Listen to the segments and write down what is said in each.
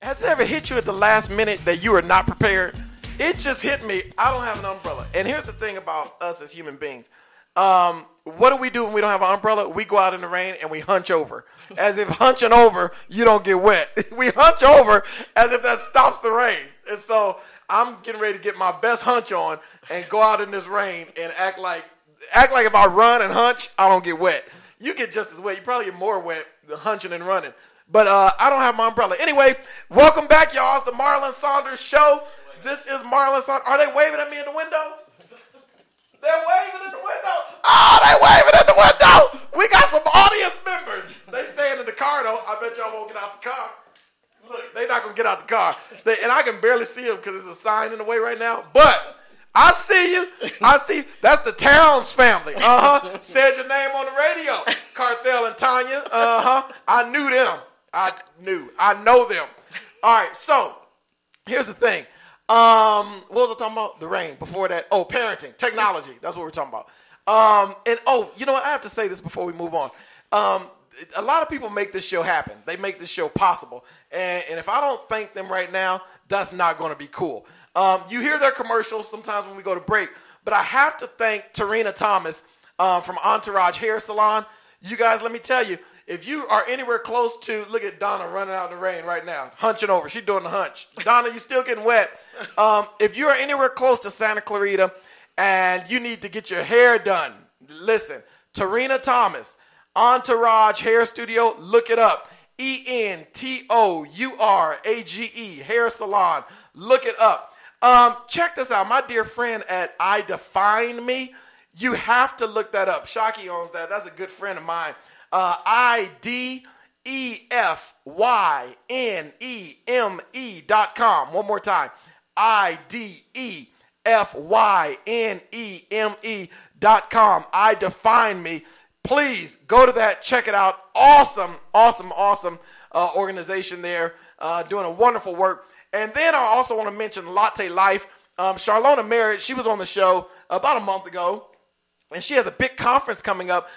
Has it ever hit you at the last minute that you are not prepared? It just hit me. I don't have an umbrella. And here's the thing about us as human beings. What do we do when we don't have an umbrella? We go out in the rain and we hunch over. As if hunching over, you don't get wet. We hunch over as if that stops the rain. And so I'm getting ready to get my best hunch on and go out in this rain and act like if I run and hunch, I don't get wet. You get just as wet. You probably get more wet than hunching and running. But I don't have my umbrella. Anyway, welcome back, y'all. It's the Marlon Saunders Show. This is Marlon Saunders. Are they waving at me in the window? They're waving in the window. Oh, they waving in the window. We got some audience members. They staying in the car, though. I bet y'all won't get out the car. Look, they're not going to get out the car. And I can barely see them because there's a sign in the way right now. But I see you. I see you. That's the Towns family. Said your name on the radio. Carthel and Tanya. I knew them. I know them. All right, so here's the thing. What was I talking about? The rain. Before that, parenting, technology. That's what we're talking about. You know what? I have to say this before we move on. A lot of people make this show happen. They make this show possible. And if I don't thank them right now, that's not going to be cool. You hear their commercials sometimes when we go to break, but I have to thank Clarita Thomas from Entourage Hair Salon. You guys, let me tell you, if you are anywhere close to, look at Donna running out in the rain right now, hunching over. She's doing the hunch. Donna, you still getting wet. If you are anywhere close to Santa Clarita and you need to get your hair done, listen, Clarita Thomas, Entourage Hair Studio, look it up. Entourage Hair Salon. Look it up. Check this out. My dear friend at I Define Me, you have to look that up. Shockey owns that. That's a good friend of mine. IDEFYNEME.com. One more time. IDEFYNEME.com. I Define Me. Please go to that. Check it out. Awesome organization there. Doing a wonderful work. And then I also want to mention Latte Life. Charlona Merritt, she was on the show about a month ago. And she has a big conference coming up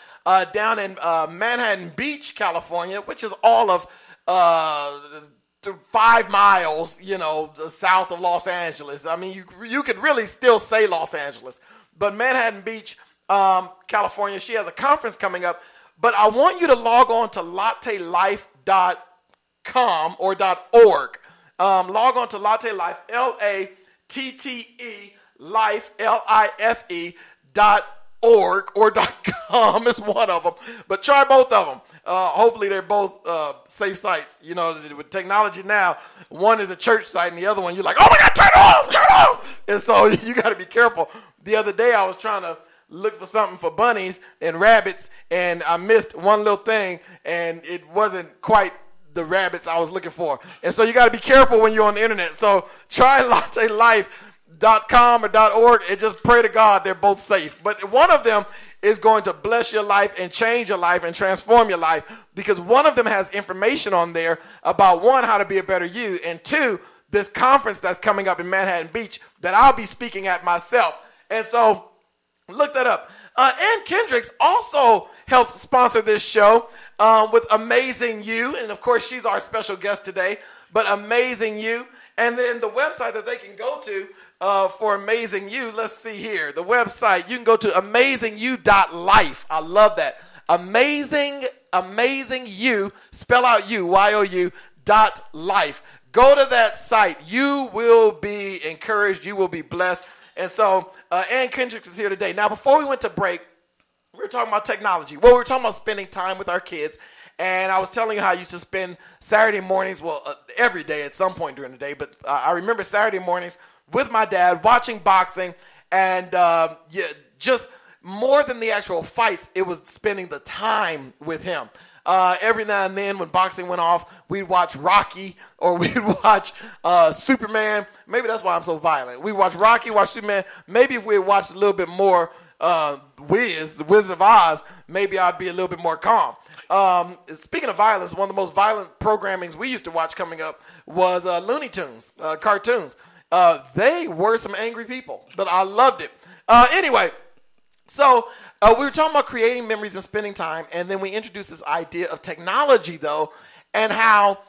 down in Manhattan Beach, California, which is all of 5 miles, south of Los Angeles. I mean, you could really still say Los Angeles. But Manhattan Beach, California, she has a conference coming up. But I want you to log on to lattelife.com or .org. Log on to Latte Life, LATTE, life, LIFE.org or .com is one of them. But try both of them. Hopefully they're both safe sites. With technology now, one is a church site and the other one, you're like, oh my God, turn it off. And so you got to be careful. The other day I was trying to look for something for bunnies and rabbits, and I missed one little thing, and it wasn't quite the rabbits I was looking for. And so you got to be careful when you're on the internet. So try lattelife.com or .org and just pray to God they're both safe. But one of them is going to bless your life and change your life and transform your life, because one of them has information on there about, one, how to be a better you, and two, this conference that's coming up in Manhattan Beach that I'll be speaking at myself. And so look that up. Ann Kendricks also helps sponsor this show with Amazing You. And, of course, she's our special guest today. But Amazing You. And then the website that they can go to for Amazing You, let's see here. The website, you can go to amazingyou.life. I love that. Amazing You, spell out you, Y-O-U, .life. Go to that site. You will be encouraged. You will be blessed. And so Ann Kendricks is here today. Now, before we went to break, we were talking about technology. Well, we were talking about spending time with our kids. And I was telling you how I used to spend Saturday mornings, every day at some point during the day. But I remember Saturday mornings with my dad watching boxing. And just more than the actual fights, it was spending the time with him. Every now and then when boxing went off, we'd watch Rocky or we'd watch Superman. Maybe that's why I'm so violent. We'd watch Rocky, watch Superman. Maybe if we had watched a little bit more Wiz, the Wizard of Oz, maybe I'd be a little bit more calm. Speaking of violence, one of the most violent programmings we used to watch coming up was Looney Tunes, cartoons. They were some angry people, but I loved it. Anyway, so we were talking about creating memories and spending time, and then we introduced this idea of technology, though, and how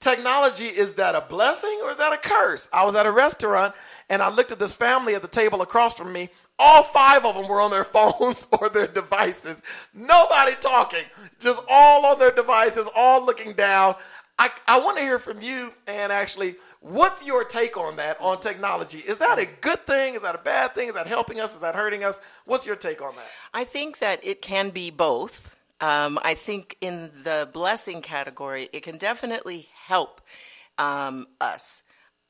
technology, is that a blessing or is that a curse? I was at a restaurant and I looked at this family at the table across from me. All 5 of them were on their phones or their devices. Nobody talking, just all on their devices, all looking down. I want to hear from you, and actually, what's your take on that, on technology? Is that a good thing? Is that a bad thing? Is that helping us? Is that hurting us? What's your take on that? I think that it can be both. I think in the blessing category, it can definitely help us.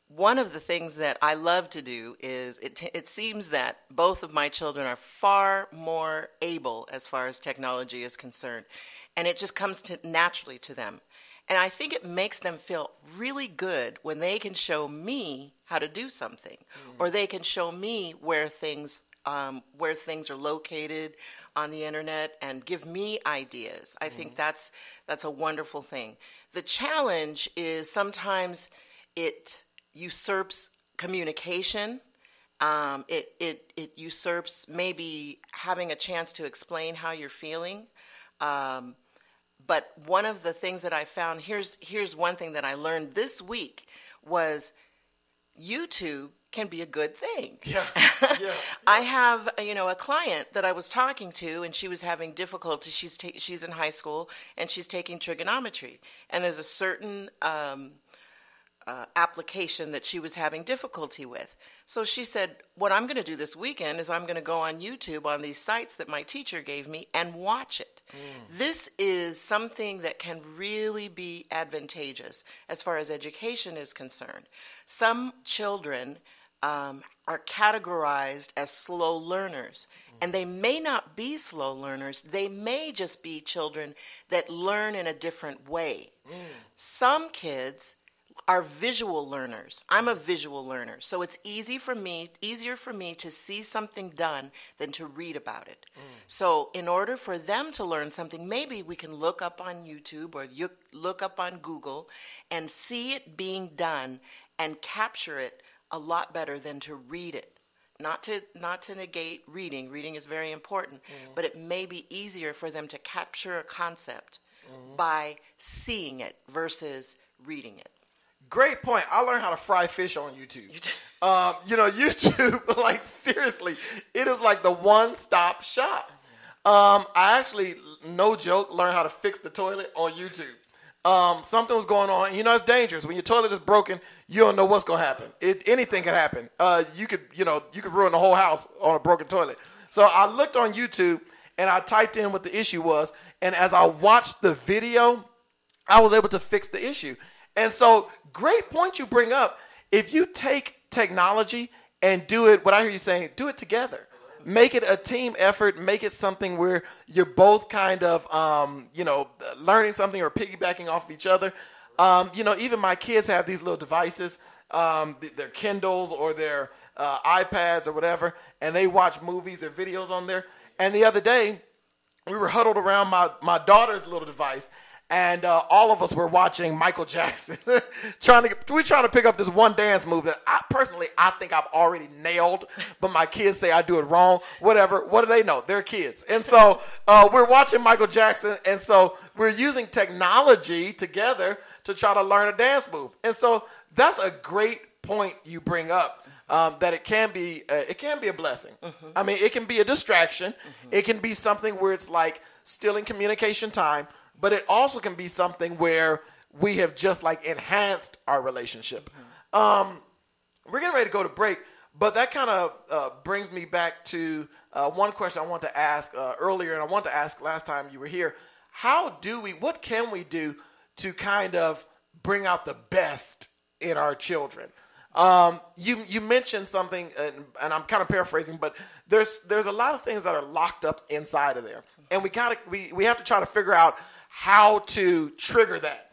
One of the things that I love to do is it seems that both of my children are far more able as far as technology is concerned, and it just comes naturally to them. And I think it makes them feel really good when they can show me how to do something, or they can show me where things are located on the internet and give me ideas. I think that's a wonderful thing. The challenge is sometimes it usurps communication. It usurps maybe having a chance to explain how you're feeling. But one of the things that I found, here's one thing that I learned this week, was YouTube can be a good thing. Yeah. I have a client that I was talking to, and she was having difficulty. She's in high school and she's taking trigonometry, and there's a certain application that she was having difficulty with. So she said, what I'm going to do this weekend is I'm going to go on YouTube on these sites that my teacher gave me and watch it. This is something that can really be advantageous as far as education is concerned. Some children are categorized as slow learners, and they may not be slow learners. They may just be children that learn in a different way. Some kids are visual learners. I'm a visual learner, so it's easier for me to see something done than to read about it. So in order for them to learn something, maybe we can look up on YouTube or you look up on Google and see it being done and capture it a lot better than to read it. Not to negate reading. Reading is very important, but it may be easier for them to capture a concept by seeing it versus reading it. Great point. I learned how to fry fish on YouTube. YouTube, like, seriously, it is like the one-stop shop. I actually, no joke, learned how to fix the toilet on YouTube. Something was going on. It's dangerous. When your toilet is broken, you don't know what's going to happen. Anything can happen. You could ruin the whole house on a broken toilet. So I looked on YouTube, and I typed in what the issue was. And as I watched the video, I was able to fix the issue. And so, great point you bring up. If you take technology and do it, what I hear you saying, do it together. Make it a team effort. Make it something where you're both kind of, learning something or piggybacking off of each other. Even my kids have these little devices, their Kindles or their iPads or whatever, and they watch movies or videos on there. And the other day, we were huddled around my daughter's little device, and all of us were watching Michael Jackson, trying to pick up this one dance move that I think I've already nailed, but my kids say I do it wrong. Whatever. What do they know? They're kids. And so we're watching Michael Jackson, and so we're using technology together to try to learn a dance move. And so that's a great point you bring up, that it can be a blessing. I mean, it can be a distraction. It can be something where it's like stealing communication time. But it also can be something where we have just like enhanced our relationship. We're getting ready to go to break, but that kind of brings me back to one question I wanted to ask earlier, and I wanted to ask last time you were here. What can we do to kind of bring out the best in our children? You mentioned something, and I'm kind of paraphrasing, but there's a lot of things that are locked up inside of there, and we have to try to figure out how to trigger that.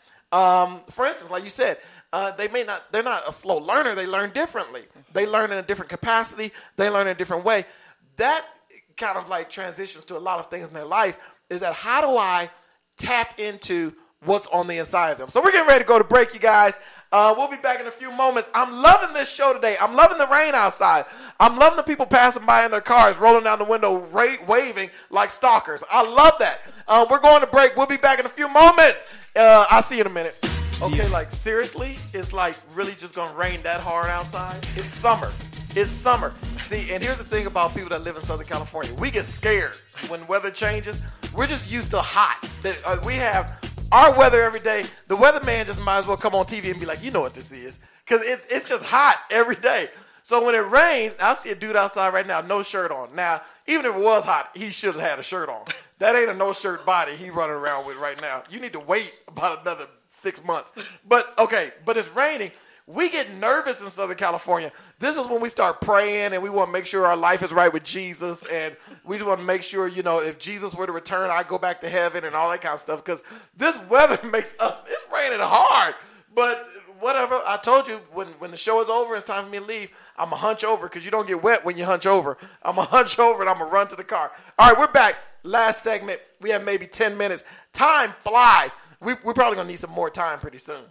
For instance, like you said, they're not a slow learner. They learn differently. They learn in a different capacity. They learn in a different way. That kind of like transitions to a lot of things in their life, is that how do I tap into what's on the inside of them? So we're getting ready to go to break, you guys. We'll be back in a few moments. I'm loving this show today. I'm loving the rain outside. I'm loving the people passing by in their cars, rolling down the window, waving like stalkers. I love that. We're going to break. We'll be back in a few moments. I'll see you in a minute. Okay, like seriously, it's like really just gonna rain that hard outside. It's summer. It's summer. See, and here's the thing about people that live in Southern California. We get scared when weather changes. We're just used to hot. We have our weather every day. The weatherman just might as well come on TV and be like, you know what this is. Because it's just hot every day. So when it rains, I see a dude outside right now, no shirt on. Now, even if it was hot, he should have had a shirt on. That ain't a no-shirt body he running around with right now. You need to wait about another 6 months. But, okay, but it's raining. We get nervous in Southern California. This is when we start praying and we want to make sure our life is right with Jesus. And we just want to make sure, you know, if Jesus were to return, I go back to heaven and all that kind of stuff. Because this weather makes us, it's raining hard. But whatever, I told you, when the show is over, it's time for me to leave. I'm going to hunch over because you don't get wet when you hunch over. I'm going to hunch over and I'm going to run to the car. All right, we're back. Last segment. We have maybe 10 minutes. Time flies. We're probably going to need some more time pretty soon.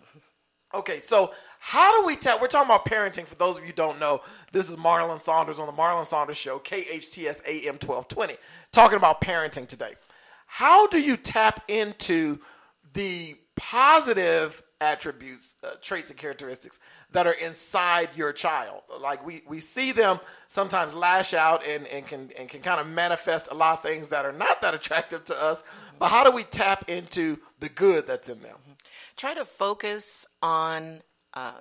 Okay, so how do we tell? We're talking about parenting. For those of you who don't know, this is Marlon Saunders on the Marlon Saunders Show, KHTS AM 1220, talking about parenting today. How do you tap into the positive attributes, traits, and characteristics that are inside your child? Like we see them sometimes lash out and can kind of manifest a lot of things that are not that attractive to us. But how do we tap into the good that's in them? Try to focus on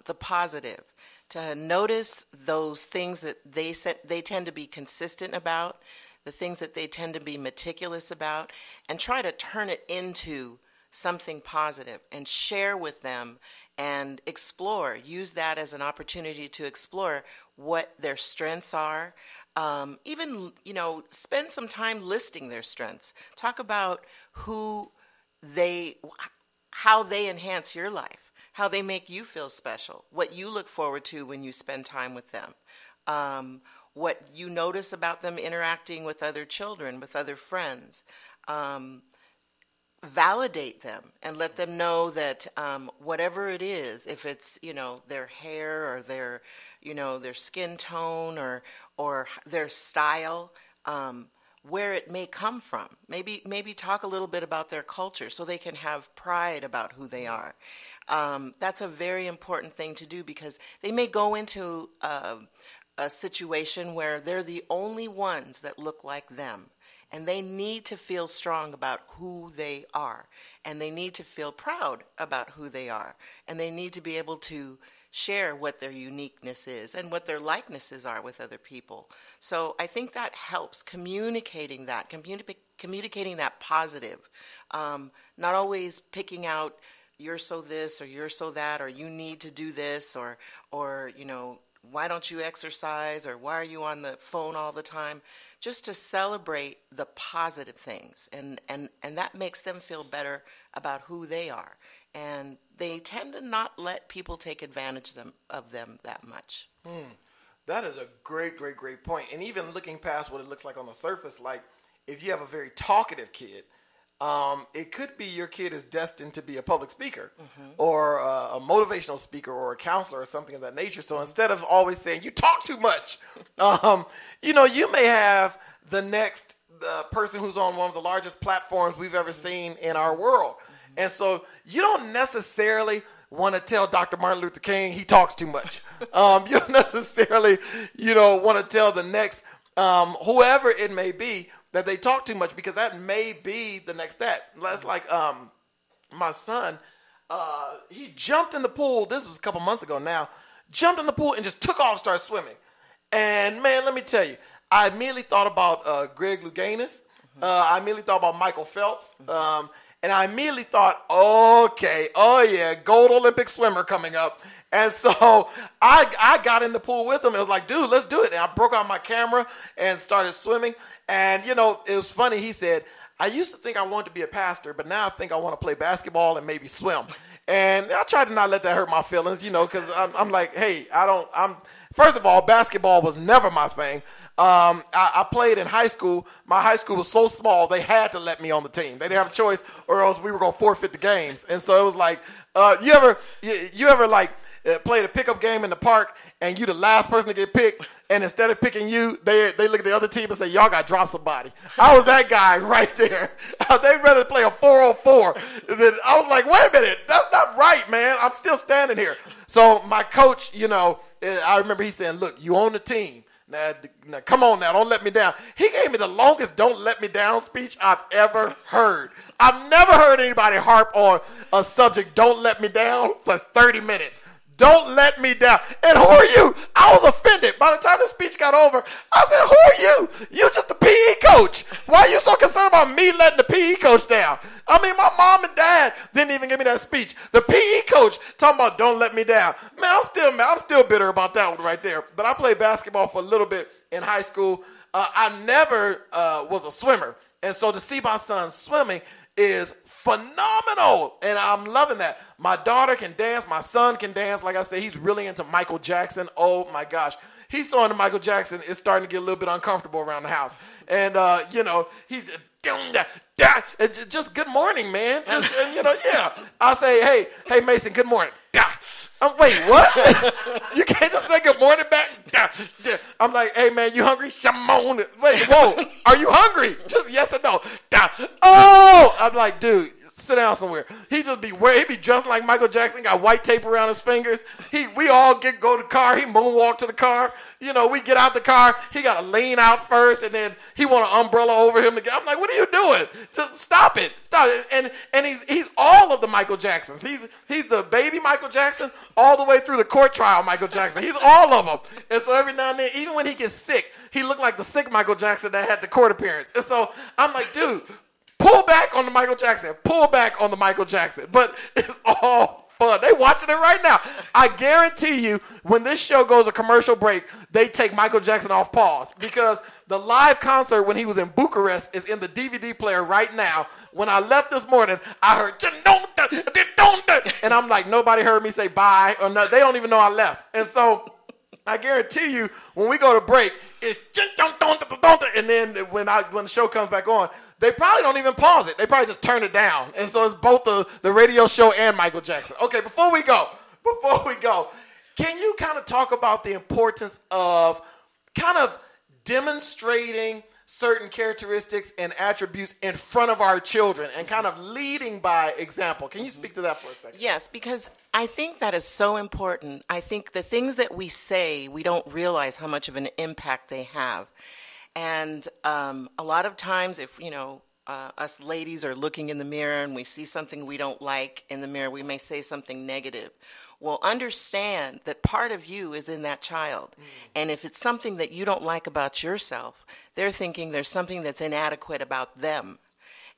the positive, to notice those things that they tend to be consistent about, the things that they tend to be meticulous about, and try to turn it into something positive and share with them and explore. Use that as an opportunity to explore what their strengths are. Even, spend some time listing their strengths. Talk about how they enhance your life, how they make you feel special, what you look forward to when you spend time with them, what you notice about them interacting with other children, with other friends. Validate them and let them know that whatever it is, if it's, their hair or their skin tone or their style, where it may come from. Maybe talk a little bit about their culture so they can have pride about who they are. That's a very important thing to do because they may go into a situation where they're the only ones that look like them. And they need to feel strong about who they are. And they need to feel proud about who they are. And they need to be able to share what their uniqueness is and what their likenesses are with other people. So I think that helps, communicating that positive. Not always picking out, you're so this or you're so that, or you need to do this, or why don't you exercise, or why are you on the phone all the time? Just to celebrate the positive things, and that makes them feel better about who they are. And they tend to not let people take advantage of them that much. That is a great, great, great point. And even looking past what it looks like on the surface, like if you have a very talkative kid, it could be your kid is destined to be a public speaker or a motivational speaker or a counselor or something of that nature. So instead of always saying, you talk too much, you may have the next person who's on one of the largest platforms we've ever seen in our world. And so you don't necessarily want to tell Dr. Martin Luther King he talks too much. You don't necessarily, want to tell the next whoever it may be that they talk too much, because that may be the next step. That's like my son, he jumped in the pool. This was a couple months ago now. Jumped in the pool and just took off, started swimming. And, man, let me tell you, I immediately thought about Greg Louganis. I immediately thought about Michael Phelps. And I immediately thought, gold Olympic swimmer coming up. And so I got in the pool with him. It was like, dude, let's do it. And I broke out my camera and started swimming. And, it was funny. He said, I used to think I wanted to be a pastor, but now I think I want to play basketball and maybe swim. And I tried to not let that hurt my feelings, because I'm like, hey, first of all, basketball was never my thing. I played in high school. My high school was so small, they had to let me on the team. They didn't have a choice, or else we were going to forfeit the games. And so it was like, you ever like, played a pickup game in the park, and you the last person to get picked, and instead of picking you, they look at the other team and say, y'all got to drop somebody. I was that guy right there. They'd rather play a 4-on-4 than I was like, wait a minute, that's not right, man. I'm still standing here. So my coach, I remember he saying, look, you own the team. Now, come on now, don't let me down. He gave me the longest don't let me down speech I've ever heard. I've never heard anybody harp on a subject, don't let me down, for 30 minutes. Don't let me down. And who are you? I was offended. By the time the speech got over, I said, who are you? You just the PE coach. Why are you so concerned about me letting the PE coach down? I mean, my mom and dad didn't even give me that speech. The PE coach talking about don't let me down. Man, I'm still bitter about that one right there. But I played basketball for a little bit in high school. I never was a swimmer. And so to see my son swimming is phenomenal, and I'm loving that. My daughter can dance. My son can dance. Like I said, he's really into Michael Jackson. Oh, my gosh. He's so into Michael Jackson, it's starting to get a little bit uncomfortable around the house. And, he's just good morning, man. Yeah. I'll say, hey, Mason, good morning. Wait, what? You can't just say good morning back? I'm like, hey, man, you hungry? Shimon. Wait, whoa, are you hungry? Just yes or no. Oh, I'm like, dude, sit down somewhere. He be dressed like Michael Jackson, got white tape around his fingers. We all go to the car. He moonwalk to the car. We get out the car. He got to lean out first, and then he want an umbrella over him to get. I'm like, what are you doing? Just stop it. And he's all of the Michael Jacksons. He's the baby Michael Jackson all the way through the court trial Michael Jackson. He's all of them. And so every now and then, even when he gets sick, he looked like the sick Michael Jackson that had the court appearance. And so I'm like, dude, pull back on the Michael Jackson. Pull back on the Michael Jackson. But it's all fun. They watching it right now. I guarantee you, when this show goes a commercial break, they take Michael Jackson off pause, because the live concert when he was in Bucharest is in the DVD player right now. When I left this morning, I heard, and I'm like, nobody heard me say bye, or no, they don't even know I left. And so I guarantee you, when we go to break, it's, and then when the show comes back on, they probably don't even pause it. They probably just turn it down. And so it's both the radio show and Michael Jackson. Okay, before we go, can you kind of talk about the importance of kind of demonstrating certain characteristics and attributes in front of our children and kind of leading by example? Can you speak to that for a second? Yes, because I think that is so important. I think the things that we say, we don't realize how much of an impact they have. And a lot of times if, us ladies are looking in the mirror and we see something we don't like in the mirror, we may say something negative. Well, understand that part of you is in that child. And if it's something that you don't like about yourself, they're thinking there's something that's inadequate about them.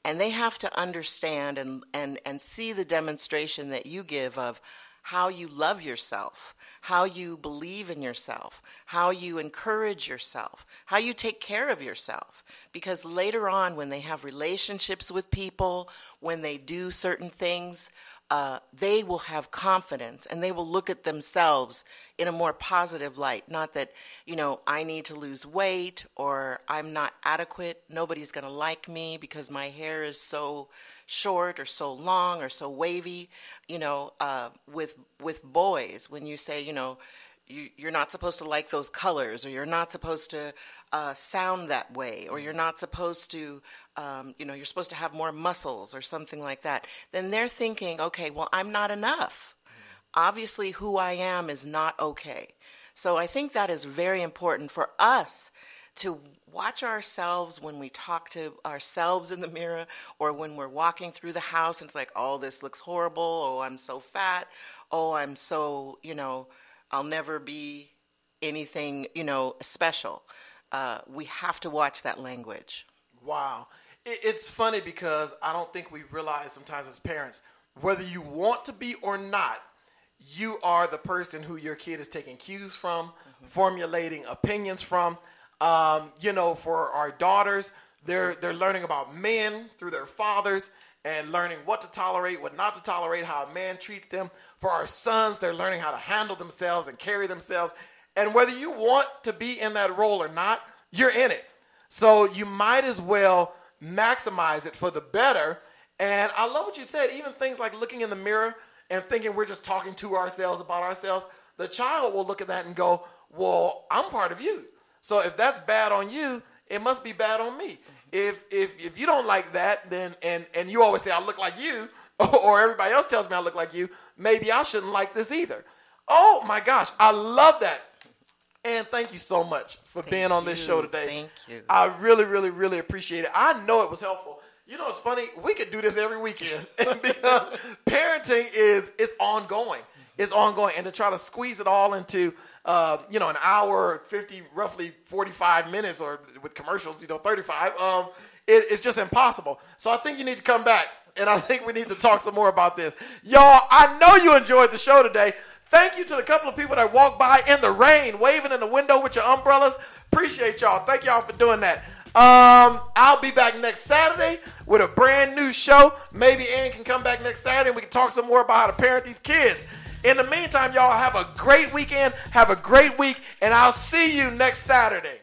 And they have to understand and see the demonstration that you give of how you love yourself, how you believe in yourself, how you encourage yourself, how you take care of yourself. Because later on, when they have relationships with people, when they do certain things, they will have confidence and they will look at themselves in a more positive light. Not that, I need to lose weight or I'm not adequate. Nobody's going to like me because my hair is so short or so long or so wavy. With boys, when you say, you're not supposed to like those colors, or you're not supposed to sound that way, or you're not supposed to, you're supposed to have more muscles or something like that, then they're thinking, okay, well, I'm not enough. Obviously, who I am is not okay. So I think that is very important for us to watch ourselves when we talk to ourselves in the mirror, or when we're walking through the house and it's like, oh, this looks horrible. Oh, I'm so fat. Oh, I'm so, I'll never be anything, special. We have to watch that language. Wow. It's funny because I don't think we realize sometimes as parents, whether you want to be or not, you are the person who your kid is taking cues from, formulating opinions from. For our daughters, they're learning about men through their fathers and learning what to tolerate, what not to tolerate, how a man treats them. For our sons, they're learning how to handle themselves and carry themselves. And whether you want to be in that role or not, you're in it. So you might as well maximize it for the better. And I love what you said, even things like looking in the mirror and thinking we're just talking to ourselves about ourselves, the child will look at that and go, well, I'm part of you. So if that's bad on you, it must be bad on me. If you don't like that, then and you always say I look like you, or everybody else tells me I look like you, maybe I shouldn't like this either. Oh my gosh, I love that. And thank you so much for being on this show today. Thank you. I really, really, really appreciate it. I know it was helpful. You know, it's funny. We could do this every weekend because parenting it's ongoing. It's ongoing. And to try to squeeze it all into, an hour, 50, roughly 45 minutes, or with commercials, 35, it's just impossible. So I think you need to come back. And I think we need to talk some more about this. Y'all, I know you enjoyed the show today. Thank you to the couple of people that walked by in the rain, waving in the window with your umbrellas. Appreciate y'all. Thank y'all for doing that. I'll be back next Saturday with a brand new show. Maybe Aaron can come back next Saturday and we can talk some more about how to parent these kids. In the meantime, y'all have a great weekend. Have a great week. And I'll see you next Saturday.